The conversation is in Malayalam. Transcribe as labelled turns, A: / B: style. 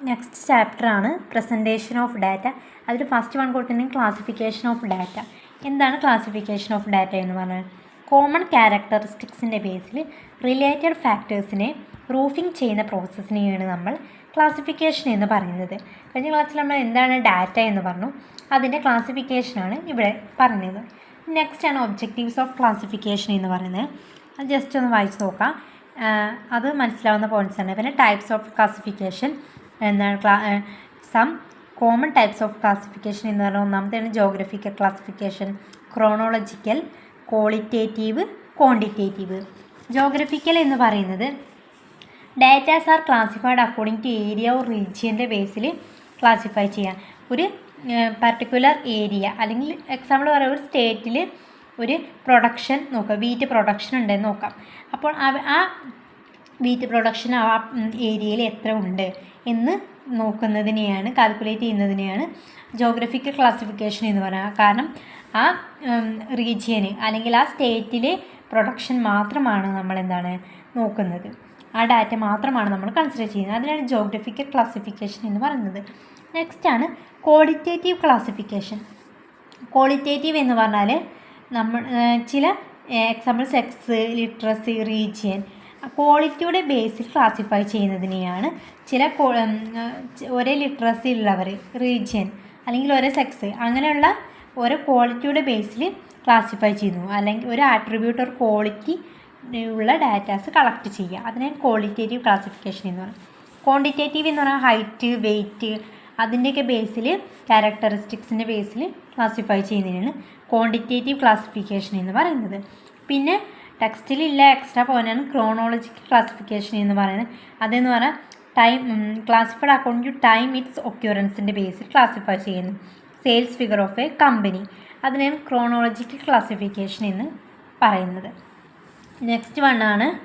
A: നെക്സ്റ്റ് ചാപ്റ്ററാണ് പ്രസൻറ്റേഷൻ ഓഫ് ഡാറ്റ. അതിൽ ഫസ്റ്റ് വൺ കൊടുത്തിട്ടുണ്ടെങ്കിൽ ക്ലാസിഫിക്കേഷൻ ഓഫ് ഡാറ്റ. എന്താണ് ക്ലാസിഫിക്കേഷൻ ഓഫ് ഡാറ്റ എന്ന് പറഞ്ഞാൽ കോമൺ ക്യാരക്ടറിസ്റ്റിക്സിൻ്റെ ബേസിൽ റിലേറ്റഡ് ഫാക്ടേഴ്സിനെ പ്രൂഫിംഗ് ചെയ്യുന്ന പ്രോസസ്സിനെയാണ് നമ്മൾ ക്ലാസിഫിക്കേഷൻ എന്ന് പറയുന്നത്. കഴിഞ്ഞ ക്ലാസ്സിൽ നമ്മൾ എന്താണ് ഡാറ്റ എന്ന് പറഞ്ഞു, അതിൻ്റെ ക്ലാസിഫിക്കേഷനാണ് ഇവിടെ പറഞ്ഞത്. നെക്സ്റ്റ് ആണ് ഒബ്ജക്റ്റീവ്സ് ഓഫ് ക്ലാസിഫിക്കേഷൻ എന്ന് പറയുന്നത്. അത് ജസ്റ്റ് ഒന്ന് വായിച്ച് നോക്കാം, അത് മനസ്സിലാവുന്ന പോയിൻറ്റ്സ് ആണ്. പിന്നെ ടൈപ്സ് ഓഫ് ക്ലാസിഫിക്കേഷൻ എന്താണ്, some common types of classification എന്ന് പറഞ്ഞാൽ ഒന്നാമത്തേണ് geographical classification, chronological, qualitative, quantitative. Geographical എന്ന് പറയുന്നത് datas are classified according to area or റീജിയൻ്റെ ബേസിൽ ക്ലാസിഫൈ ചെയ്യാം. ഒരു പർട്ടിക്കുലർ ഏരിയ അല്ലെങ്കിൽ എക്സാമ്പിൾ പറയാം, ഒരു സ്റ്റേറ്റിൽ ഒരു പ്രൊഡക്ഷൻ നോക്കാം, വീറ്റ് പ്രൊഡക്ഷൻ ഉണ്ടെന്ന് നോക്കാം. അപ്പോൾ ആ വീറ്റ് പ്രൊഡക്ഷൻ ആ ഏരിയയിൽ എത്ര ഉണ്ട് എന്ന് നോക്കുന്നതിനെയാണ്, കാൽക്കുലേറ്റ് ചെയ്യുന്നതിനെയാണ് ജോഗ്രഫിക്കൽ ക്ലാസിഫിക്കേഷൻ എന്ന് പറയുക. കാരണം ആ റീജിയന് അല്ലെങ്കിൽ ആ സ്റ്റേറ്റിൽ പ്രൊഡക്ഷൻ മാത്രമാണ് നമ്മൾ എന്താണ് നോക്കുന്നത്, ആ ഡാറ്റ മാത്രമാണ് നമ്മൾ കൺസിഡർ ചെയ്യുന്നത്. അതിനാണ് ജോഗ്രഫിക്കൽ ക്ലാസിഫിക്കേഷൻ എന്ന് പറയുന്നത്. നെക്സ്റ്റ് ആണ് ക്വാളിറ്റേറ്റീവ് ക്ലാസിഫിക്കേഷൻ. ക്വാളിറ്റേറ്റീവ് എന്ന് പറഞ്ഞാൽ നമ്മൾ ചില എക്സാമ്പിൾ സെക്സ്, ലിറ്ററസി, റീജിയൻ, ക്വാളിറ്റിയുടെ ബേസിൽ ക്ലാസിഫൈ ചെയ്യുന്നതിനെയാണ് ഒരേ ലിറ്ററസി ഉള്ളവർ, റീജിയൻ അല്ലെങ്കിൽ ഒരേ സെക്സ്, അങ്ങനെയുള്ള ഓരോ ക്വാളിറ്റിയുടെ ബേസിൽ ക്ലാസിഫൈ ചെയ്യുന്നു. അല്ലെങ്കിൽ ഒരു ആട്രിബ്യൂട്ട് ഒരു ക്വാളിറ്റി ഉള്ള ഡാറ്റാസ് കളക്ട് ചെയ്യുക, അതിനെ ക്വാളിറ്റേറ്റീവ് ക്ലാസിഫിക്കേഷൻ എന്ന് പറയും. ക്വാണ്ടിറ്റേറ്റീവ് എന്ന് പറഞ്ഞാൽ ഹൈറ്റ്, വെയ്റ്റ്, അതിൻ്റെയൊക്കെ ബേസിൽ ക്യാരക്ടറിസ്റ്റിക്സിൻ്റെ ബേസിൽ ക്ലാസിഫൈ ചെയ്യുന്നതിനാണ് ക്വാണ്ടിറ്റേറ്റീവ് ക്ലാസിഫിക്കേഷൻ എന്ന് പറയുന്നത്. പിന്നെ ടെക്സ്റ്റിലില്ല എക്സ്ട്രാ പോയിൻ്റാണ് ക്രോണോളജിക്കൽ ക്ലാസിഫിക്കേഷൻ എന്ന് പറയുന്നത്. അതെന്ന് പറഞ്ഞാൽ time classified according to time its ഒക്യൂറൻസിൻ്റെ ബേസിൽ ക്ലാസിഫൈ ചെയ്യുന്നു. Sales figure of a company, അതിനെയാണ് ക്രോണോളജിക്കൽ ക്ലാസിഫിക്കേഷൻ എന്ന് പറയുന്നത്. നെക്സ്റ്റ് വൺ ആണ്